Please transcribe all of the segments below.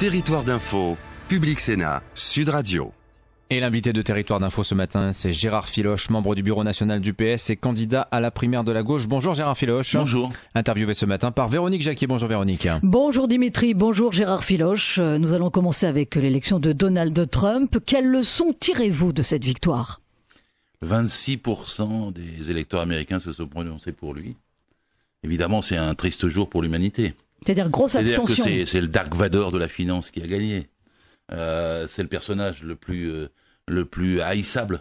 Territoire d'info, Public Sénat, Sud Radio. Et l'invité de Territoire d'Info ce matin, c'est Gérard Filoche, membre du bureau national du PS et candidat à la primaire de la gauche. Bonjour Gérard Filoche. Bonjour. Interviewé ce matin par Véronique Jacquier. Bonjour Véronique. Bonjour Dimitri, bonjour Gérard Filoche. Nous allons commencer avec l'élection de Donald Trump. Quelles leçons tirez-vous de cette victoire ? 26% des électeurs américains se sont prononcés pour lui. Évidemment, c'est un triste jour pour l'humanité. C'est-à-dire grosse abstention. C'est-à-dire que c'est le Dark Vador de la finance qui a gagné. C'est le personnage le plus haïssable.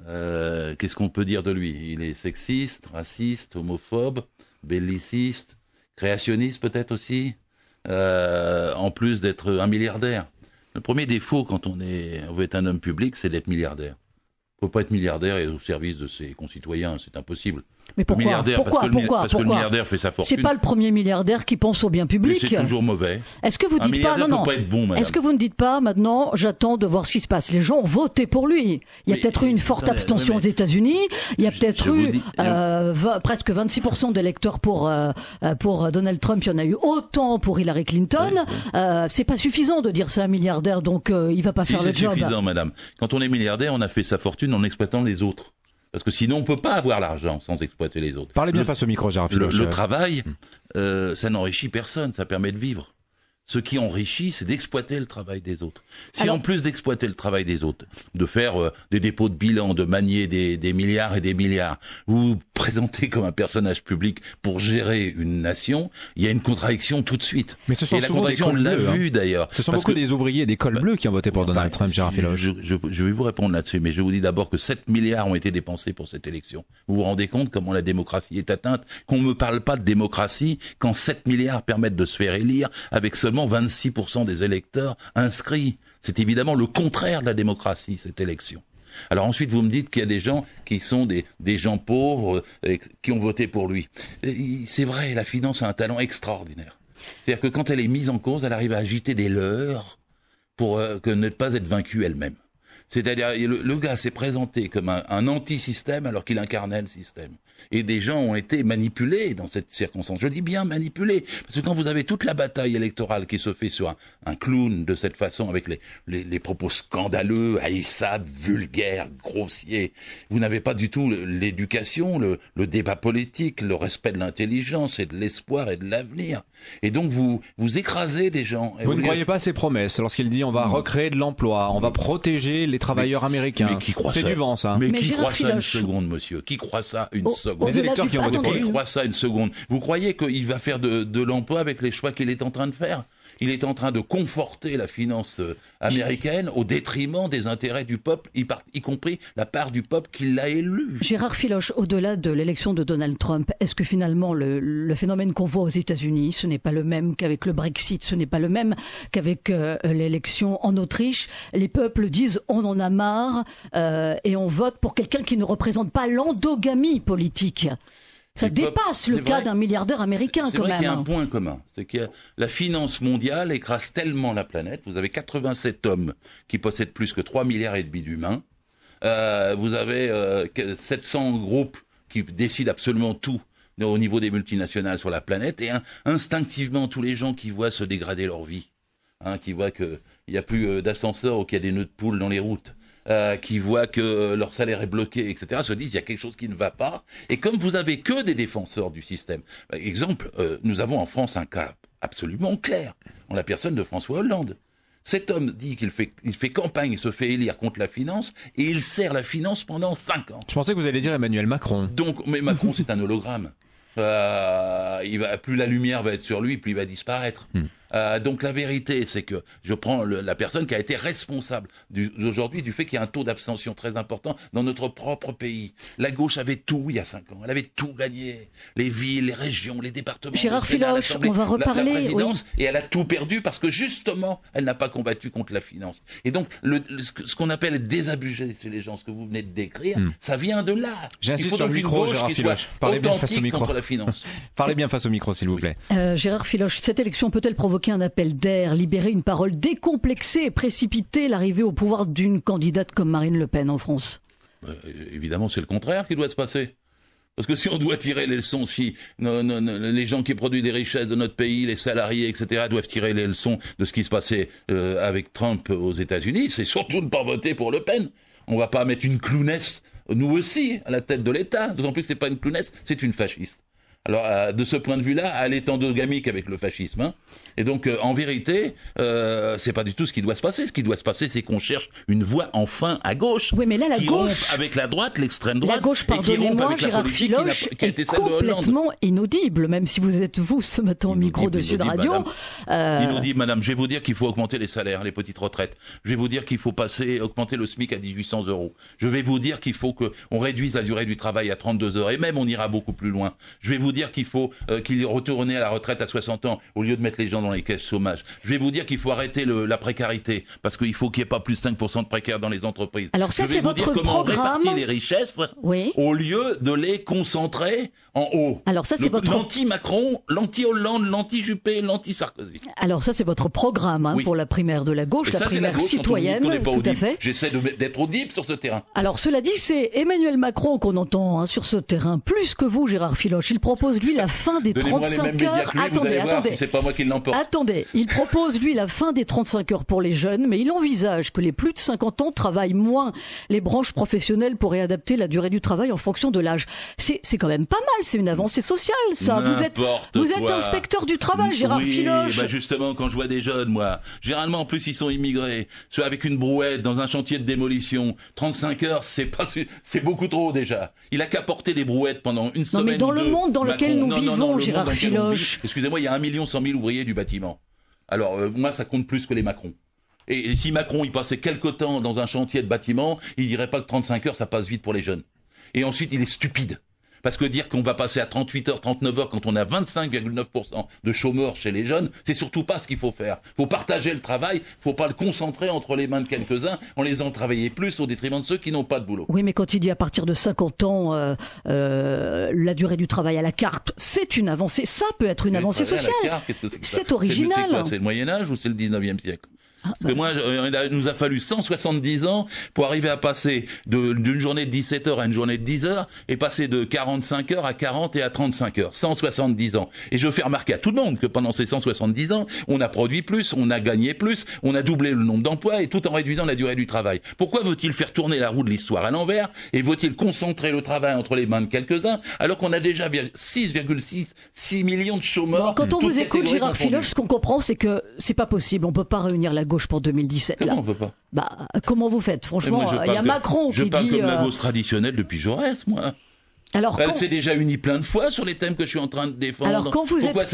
Qu'est-ce qu'on peut dire de lui ? Il est sexiste, raciste, homophobe, belliciste, créationniste peut-être aussi, en plus d'être un milliardaire. Le premier défaut quand on veut être un homme public, c'est d'être milliardaire. Il ne faut pas être milliardaire et au service de ses concitoyens, c'est impossible. Mais pourquoi ? Parce que le milliardaire fait sa fortune. C'est pas le premier milliardaire qui pense au bien public. Mais c'est toujours mauvais. Est-ce que vous dites pas non, peut pas être bon, madame. Est-ce que vous ne dites pas maintenant j'attends de voir ce qui se passe. Les gens ont voté pour lui. Il y a peut-être eu une forte abstention aux États-Unis. Il y a peut-être eu presque 26% d'électeurs pour Donald Trump. Il y en a eu autant pour Hillary Clinton. C'est pas suffisant de dire c'est un milliardaire donc il va pas faire le job. C'est suffisant, madame. Quand on est milliardaire, on a fait sa fortune en exploitant les autres. Parce que sinon, on peut pas avoir l'argent sans exploiter les autres. Parlez bien face au micro, Gérard Filoche. Le travail, ça n'enrichit personne, ça permet de vivre. Ce qui enrichit, c'est d'exploiter le travail des autres. Si en plus d'exploiter le travail des autres, de faire des dépôts de bilan, de manier des milliards et des milliards, vous vous présentez comme un personnage public pour gérer une nation, il y a une contradiction tout de suite. Mais ce sont et la contradiction, on l'a vu d'ailleurs. Ce sont beaucoup des ouvriers et des cols bleus qui ont voté pour Donald Trump, Gérard Filoche. Je vais vous répondre là-dessus, mais je vous dis d'abord que 7 milliards ont été dépensés pour cette élection. Vous vous rendez compte comment la démocratie est atteinte, qu'on ne me parle pas de démocratie quand 7 milliards permettent de se faire élire avec seulement 26% des électeurs inscrits. C'est évidemment le contraire de la démocratie, cette élection. Alors ensuite, vous me dites qu'il y a des gens qui sont des gens pauvres, qui ont voté pour lui. Et c'est vrai, la finance a un talent extraordinaire. C'est-à-dire que quand elle est mise en cause, elle arrive à agiter des leurres pour ne pas être vaincue elle-même. C'est-à-dire, le gars s'est présenté comme un anti-système alors qu'il incarnait le système. Et des gens ont été manipulés dans cette circonstance. Je dis bien manipulés. Parce que quand vous avez toute la bataille électorale qui se fait sur un clown de cette façon, avec les propos scandaleux, haïssables, vulgaires, grossiers, vous n'avez pas du tout l'éducation, le débat politique, le respect de l'intelligence et de l'espoir et de l'avenir. Et donc vous écrasez des gens. Vous ne croyez pas à ses promesses lorsqu'il dit on va recréer de l'emploi, on va protéger les travailleurs américains. Mais qui croit ça ? C'est du vent, ça. Mais qui croit ça une seconde, monsieur ? Qui croit ça une seconde ? Les électeurs qui ont voté pour lui. Qui croit ça une seconde ? Vous croyez qu'il va faire de l'emploi avec les choix qu'il est en train de faire ? Il est en train de conforter la finance américaine au détriment des intérêts du peuple, y compris la part du peuple qui l'a élu. Gérard Filoche, au-delà de l'élection de Donald Trump, est-ce que finalement le phénomène qu'on voit aux États-Unis, ce n'est pas le même qu'avec le Brexit, ce n'est pas le même qu'avec l'élection en Autriche ? Les peuples disent on en a marre et on vote pour quelqu'un qui ne représente pas l'endogamie politique. Ça dépasse le cas d'un milliardaire américain quand même. C'est vrai qu'il y a un point commun, c'est que la finance mondiale écrase tellement la planète. Vous avez 87 hommes qui possèdent plus que 3,5 milliards d'humains. Vous avez 700 groupes qui décident absolument tout au niveau des multinationales sur la planète. Et instinctivement, tous les gens qui voient se dégrader leur vie, qui voient qu'il n'y a plus d'ascenseur ou qu'il y a des nœuds de poules dans les routes, qui voient que leur salaire est bloqué, etc., se disent il y a quelque chose qui ne va pas. Et comme vous avez que des défenseurs du système, exemple, nous avons en France un cas absolument clair, en la personne de François Hollande. Cet homme dit qu'il fait campagne, il se fait élire contre la finance, et il sert la finance pendant 5 ans. Je pensais que vous alliez dire Emmanuel Macron. Donc, mais Macron, c'est un hologramme. Plus la lumière va être sur lui, plus il va disparaître. Donc la vérité, c'est que je prends la personne qui a été responsable aujourd'hui du fait qu'il y a un taux d'abstention très important dans notre propre pays. La gauche avait tout il y a 5 ans. Elle avait tout gagné. Les villes, les régions, les départements. Gérard Filoche, on va reparler. La présidence, oui. Et elle a tout perdu parce que justement, elle n'a pas combattu contre la finance. Et donc, ce qu'on appelle désabusé chez les gens, ce que vous venez de décrire, ça vient de là. J'insiste sur le micro, Gérard Filoche. Parlez bien face au micro. Contre la finance. Parlez bien face au micro, s'il vous plaît. Gérard Filoche, cette élection peut-elle provoquer un appel d'air, libérer une parole décomplexée et précipiter l'arrivée au pouvoir d'une candidate comme Marine Le Pen en France ? Évidemment, c'est le contraire qui doit se passer. Parce que si on doit tirer les leçons, si les gens qui produisent des richesses de notre pays, les salariés, etc., doivent tirer les leçons de ce qui se passait avec Trump aux États-Unis, c'est surtout ne pas voter pour Le Pen. On va pas mettre une clownesse, nous aussi, à la tête de l'État. D'autant plus que c'est pas une clownesse, c'est une fasciste. Alors, de ce point de vue-là, elle est endogamique avec le fascisme. Hein. Et donc, en vérité, c'est pas du tout ce qui doit se passer. Ce qui doit se passer, c'est qu'on cherche une voie enfin à gauche. Oui, mais là, la qui gauche, rompe avec la droite, l'extrême droite. La gauche, pardonnez-moi, Gérard Filoche, qui a été est celle de Hollande. complètement inaudible, même si vous êtes vous ce matin au micro de Sud Radio. Inaudible, madame. Je vais vous dire qu'il faut augmenter les salaires, les petites retraites. Je vais vous dire qu'il faut augmenter le SMIC à 1800 €. Je vais vous dire qu'il faut qu'on réduise la durée du travail à 32 heures. Et même, on ira beaucoup plus loin. Je vais vous dire qu'il faut qu'il retourne à la retraite à 60 ans au lieu de mettre les gens dans les caisses chômage. Je vais vous dire qu'il faut arrêter la précarité parce qu'il faut qu'il n'y ait pas plus de 5% de précaires dans les entreprises. Alors ça, c'est votre programme. Répartir les richesses oui. au lieu de les concentrer en haut. Alors ça, c'est votre l'anti-Macron, l'anti-Hollande, l'anti-Juppé, l'anti-Sarkozy. Alors ça, c'est votre programme hein, oui. pour la primaire de la gauche, la primaire citoyenne. Tout à fait. J'essaie d'être audible sur ce terrain. Alors cela dit, c'est Emmanuel Macron qu'on entend hein, sur ce terrain plus que vous, Gérard Filoche. Il propose lui la fin des 35 heures. Attendez, c'est pas moi qui l'emporte. Attendez, il propose lui la fin des 35 heures pour les jeunes, mais il envisage que les plus de 50 ans travaillent moins. Les branches professionnelles pourraient adapter la durée du travail en fonction de l'âge. C'est quand même pas mal, c'est une avancée sociale, ça. Vous êtes inspecteur du travail, Gérard Filoche. Bah justement, quand je vois des jeunes, moi, généralement en plus ils sont immigrés, soit avec une brouette dans un chantier de démolition. 35 heures, c'est beaucoup trop déjà. Il a qu'à porter des brouettes pendant une semaine. Non, mais dans le monde dans lequel nous vivons, Gérard Filoche. Excusez-moi, il y a 1 100 000 ouvriers du bâtiment. Alors, moi, ça compte plus que les Macron. Et si Macron, il passait quelque temps dans un chantier de bâtiment, il dirait pas que 35 heures, ça passe vite pour les jeunes. Et ensuite, il est stupide. Parce que dire qu'on va passer à 38 heures, 39 heures quand on a 25,9% de chômeurs chez les jeunes, c'est surtout pas ce qu'il faut faire. Faut partager le travail, faut pas le concentrer entre les mains de quelques-uns, en les faisant travailler plus au détriment de ceux qui n'ont pas de boulot. Oui, mais quand il dit à partir de 50 ans, la durée du travail à la carte, c'est une avancée. Ça peut être une avancée sociale. C'est original. C'est le Moyen-Âge ou c'est le 19e siècle ? Parce que moi, il nous a fallu 170 ans pour arriver à passer d'une journée de 17 heures à une journée de 10 heures et passer de 45 heures à 40 et à 35 heures. 170 ans. Et je fais remarquer à tout le monde que pendant ces 170 ans, on a produit plus, on a gagné plus, on a doublé le nombre d'emplois et tout en réduisant la durée du travail. Pourquoi veut-il faire tourner la roue de l'histoire à l'envers et veut-il concentrer le travail entre les mains de quelques-uns alors qu'on a déjà 6,6 millions de chômeurs? Bon, quand on vous écoute, Gérard Filoche, ce qu'on comprend, c'est que c'est pas possible. On peut pas réunir la gauche pour 2017. Comment là. on peut pas? Bah, comment vous faites? Franchement, il y a Macron qui dit... Je parle comme la gauche traditionnelle depuis Jaurès, moi. Alors, elle s'est déjà unie plein de fois sur les thèmes que je suis en train de défendre. Alors, pourquoi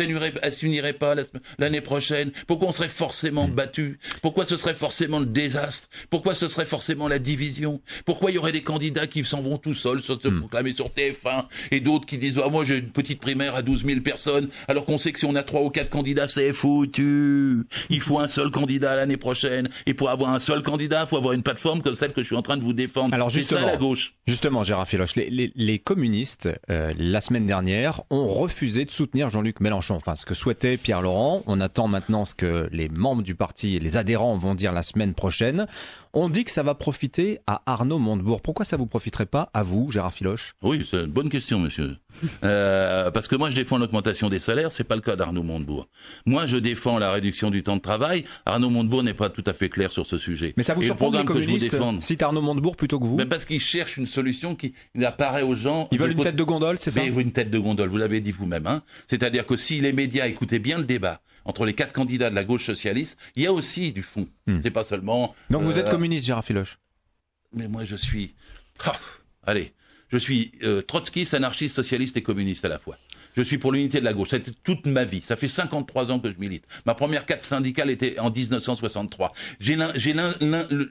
elle s'unirait pas l'année prochaine? Pourquoi on serait forcément battu? Pourquoi ce serait forcément le désastre? Pourquoi ce serait forcément la division? Pourquoi il y aurait des candidats qui s'en vont tout seuls se proclamer sur TF1 et d'autres qui disent moi j'ai une petite primaire à 12 000 personnes alors qu'on sait que si on a 3 ou 4 candidats c'est foutu. Il faut un seul candidat l'année prochaine et pour avoir un seul candidat il faut avoir une plateforme comme celle que je suis en train de vous défendre. Alors justement, c'est ça la gauche. Justement, Gérard Filoche, les communistes la semaine dernière ont refusé de soutenir Jean-Luc Mélenchon. Enfin, ce que souhaitait Pierre Laurent. On attend maintenant ce que les membres du parti et les adhérents vont dire la semaine prochaine. On dit que ça va profiter à Arnaud Montebourg. Pourquoi ça vous profiterait pas à vous, Gérard Filoche? Oui, c'est une bonne question, monsieur. Parce que moi, je défends l'augmentation des salaires. C'est pas le cas d'Arnaud Montebourg. Moi, je défends la réduction du temps de travail. Arnaud Montebourg n'est pas tout à fait clair sur ce sujet. Mais ça vous surprend que les communistes citent Arnaud Montebourg plutôt que vous? Mais parce qu'ils cherchent une solution qui apparaît aux gens. Ils veulent une tête de gondole, c'est ça? Mais une tête de gondole, vous l'avez dit vous-même. Hein. C'est-à-dire que si les médias écoutaient bien le débat entre les 4 candidats de la gauche socialiste, il y a aussi du fond. C'est pas seulement... Donc vous êtes communiste, Gérard Filoche? Mais moi je suis... je suis trotskiste, anarchiste, socialiste et communiste à la fois. Je suis pour l'unité de la gauche. Ça a été toute ma vie. Ça fait 53 ans que je milite. Ma première carte syndicale était en 1963. J'ai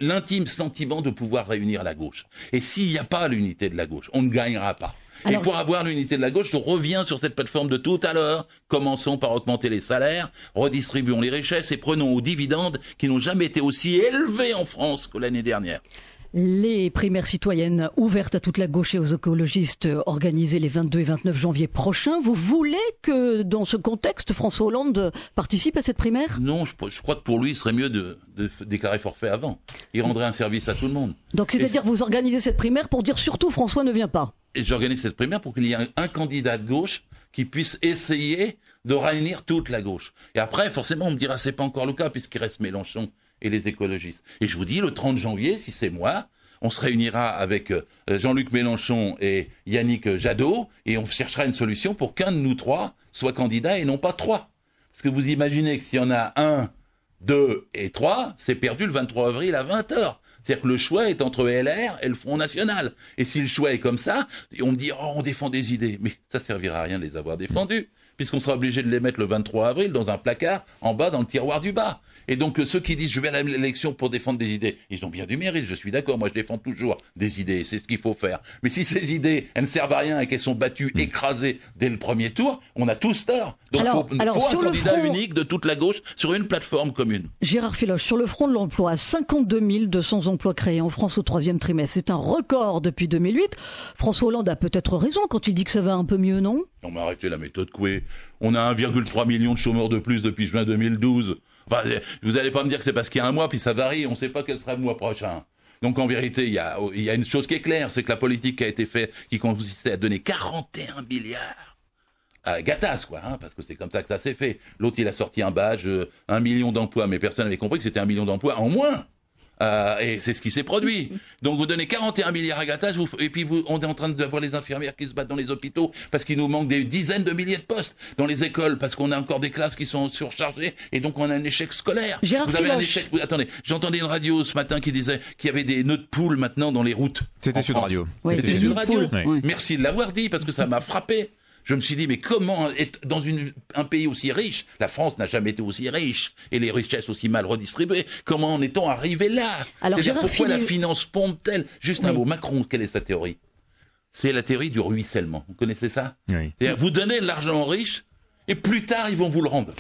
l'intime sentiment de pouvoir réunir la gauche. Et s'il n'y a pas l'unité de la gauche, on ne gagnera pas. Alors, et pour avoir l'unité de la gauche, je reviens sur cette plateforme de tout à l'heure. Commençons par augmenter les salaires, redistribuons les richesses et prenons aux dividendes qui n'ont jamais été aussi élevés en France que l'année dernière. Les primaires citoyennes ouvertes à toute la gauche et aux écologistes organisées les 22 et 29 janvier prochains. Vous voulez que, dans ce contexte, François Hollande participe à cette primaire? Non, je crois que pour lui, il serait mieux de déclarer forfait avant. Il rendrait un service à tout le monde. Donc, c'est-à-dire que vous organisez cette primaire pour dire surtout François ne vient pas? j'organise cette primaire pour qu'il y ait un candidat de gauche qui puisse essayer de réunir toute la gauche. Et après, forcément, on me dira, c'est pas encore le cas, puisqu'il reste Mélenchon et les écologistes. Et je vous dis, le 30 janvier, si c'est moi, on se réunira avec Jean-Luc Mélenchon et Yannick Jadot, et on cherchera une solution pour qu'un de nous trois soit candidat et non pas trois. Parce que vous imaginez que s'il y en a 1, 2 et 3, c'est perdu le 23 avril à 20h. C'est-à-dire que le choix est entre LR et le Front National. Et si le choix est comme ça, on me dit « Oh, on défend des idées ». Mais ça servira à rien de les avoir défendues, puisqu'on sera obligé de les mettre le 23 avril dans un placard, en bas, dans le tiroir du bas. Et donc, ceux qui disent « Je vais à l'élection pour défendre des idées », ils ont bien du mérite, je suis d'accord. Moi, je défends toujours des idées, c'est ce qu'il faut faire. Mais si ces idées, elles ne servent à rien et qu'elles sont battues, écrasées dès le premier tour, on a tous tort. Donc, il faut un candidat unique de toute la gauche sur une plateforme commune. Gérard Filoche, sur le front de l'emploi, 52 200 emplois créés en France au troisième trimestre. C'est un record depuis 2008. François Hollande a peut-être raison quand il dit que ça va un peu mieux, non? On m'a arrêté la méthode Coué. On a 1,3 million de chômeurs de plus depuis juin 2012. Enfin, vous n'allez pas me dire que c'est parce qu'il y a un mois, puis ça varie, on ne sait pas quel sera le mois prochain. Donc en vérité, il y a une chose qui est claire, c'est que la politique qui a été faite, qui consistait à donner 41 milliards à Gattaz, quoi, parce que c'est comme ça que ça s'est fait. L'autre, il a sorti un badge, 1 million d'emplois, mais personne n'avait compris que c'était 1 million d'emplois en moins. Et c'est ce qui s'est produit. Donc vous donnez 41 milliards à Gattaz, et puis on est en train d'avoir les infirmières qui se battent dans les hôpitaux parce qu'il nous manque des dizaines de milliers de postes dans les écoles parce qu'on a encore des classes qui sont surchargées et donc on a un échec scolaire. Vous avez un échec. Attendez, j'entendais une radio ce matin qui disait qu'il y avait des nœuds de poules maintenant dans les routes. C'était Sud Radio. Oui, c'était Sud Radio. Oui. Merci de l'avoir dit parce que ça m'a frappé. Je me suis dit, mais comment être dans un pays aussi riche, la France n'a jamais été aussi riche, et les richesses aussi mal redistribuées, comment en est-on arrivé là? C'est-à-dire pourquoi la finance pompe-t-elle? Juste un mot, Macron, quelle est sa théorie? C'est la théorie du ruissellement. Vous connaissez ça? Oui. C'est-à-dire, vous donnez de l'argent aux riches, et plus tard, ils vont vous le rendre.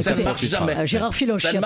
Ça ne marche jamais. Gérard Filoche, il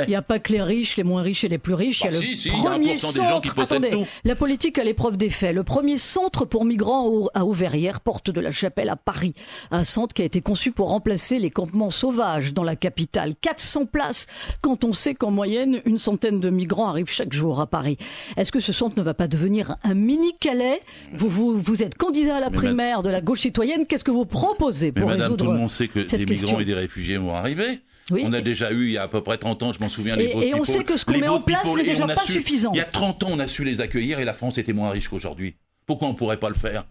n'y a pas que les riches, les moins riches et les plus riches. Il y a le premier centre. Des gens qui possèdent tout. La politique à l'épreuve des faits. Le premier centre pour migrants à Auverrières, porte de la Chapelle à Paris. Un centre qui a été conçu pour remplacer les campements sauvages dans la capitale. 400 places, quand on sait qu'en moyenne, une centaine de migrants arrivent chaque jour à Paris. Est-ce que ce centre ne va pas devenir un mini-Calais? Vous êtes candidat à la primaire de la gauche citoyenne. Qu'est-ce que vous proposez pour résoudre cette question? Madame, tout le monde sait que des migrants et des réfugiés vont arriver. Oui. On a déjà eu, il y a à peu près 30 ans, je m'en souviens, les boat people. Et on sait que ce qu'on met en place n'est déjà pas suffisant. Il y a 30 ans, on a su les accueillir et la France était moins riche qu'aujourd'hui. Pourquoi on ne pourrait pas le faire?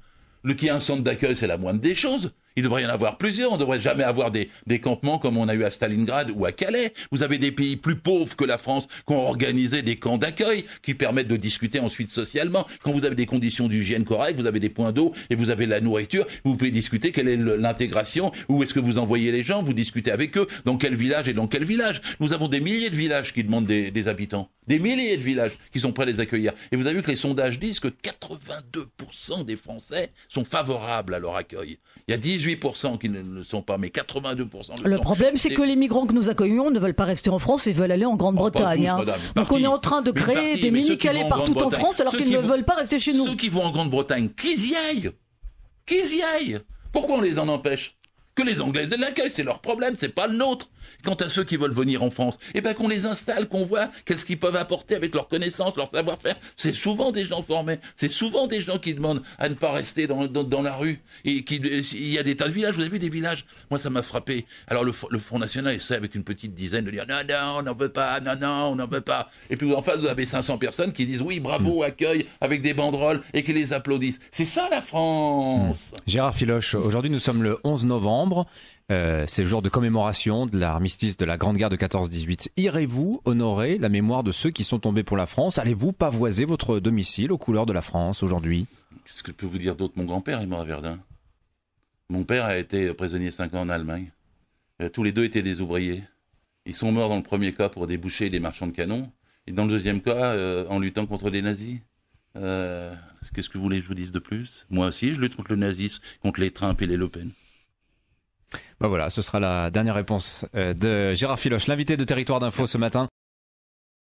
Qu'il y ait un centre d'accueil, c'est la moindre des choses. Il devrait y en avoir plusieurs. On ne devrait jamais avoir des campements comme on a eu à Stalingrad ou à Calais. Vous avez des pays plus pauvres que la France qui ont organisé des camps d'accueil qui permettent de discuter ensuite socialement. Quand vous avez des conditions d'hygiène correctes, vous avez des points d'eau et vous avez de la nourriture, vous pouvez discuter quelle est l'intégration, où est-ce que vous envoyez les gens, vous discutez avec eux, dans quel village et dans quel village. Nous avons des milliers de villages qui demandent des habitants. Des milliers de villages qui sont prêts à les accueillir. Et vous avez vu que les sondages disent que 82% des Français sont favorables à leur accueil. Il y a 18% qui ne le sont pas, mais 82% le sont. Le problème, c'est que les migrants que nous accueillons ne veulent pas rester en France et veulent aller en Grande-Bretagne. Donc on est en train de créer des mini-Calais partout en France alors qu'ils ne veulent pas rester chez nous. Ceux qui vont en Grande-Bretagne, qu'ils y aillent. Qu'ils y aillent. Pourquoi on les en empêche? Que les Anglais de l'accueil, c'est leur problème, c'est pas le nôtre. Quant à ceux qui veulent venir en France, qu'on les installe, qu'on voit qu'est-ce qu'ils peuvent apporter avec leurs connaissances, leur savoir-faire. C'est souvent des gens formés, c'est souvent des gens qui demandent à ne pas rester dans la rue. Et il y a des tas de villages, vous avez vu des villages? Moi, ça m'a frappé. Alors le Front National essaie avec une petite dizaine de dire non, on n'en veut pas, non, on n'en veut pas. Et puis en face, vous avez 500 personnes qui disent oui, bravo, accueil, avec des banderoles et qui les applaudissent. C'est ça la France. Gérard Filoche, aujourd'hui nous sommes le 11 novembre. C'est le jour de commémoration de l'armistice de la Grande Guerre de 14-18. Irez-vous honorer la mémoire de ceux qui sont tombés pour la France? Allez-vous pavoiser votre domicile aux couleurs de la France aujourd'hui? Qu'est-ce que je peux vous dire d'autre? Mon grand-père est mort à Verdun. Mon père a été prisonnier 5 ans en Allemagne. Tous les deux étaient des ouvriers. Ils sont morts dans le premier cas pour déboucher des marchands de canons, et dans le deuxième cas en luttant contre les nazis. Qu'est-ce que vous voulez que je vous dise de plus? Moi aussi, je lutte contre le nazisme, contre les Trump et les Le Pen. Voilà, ce sera la dernière réponse de Gérard Filoche, l'invité de Territoire d'Info ce matin.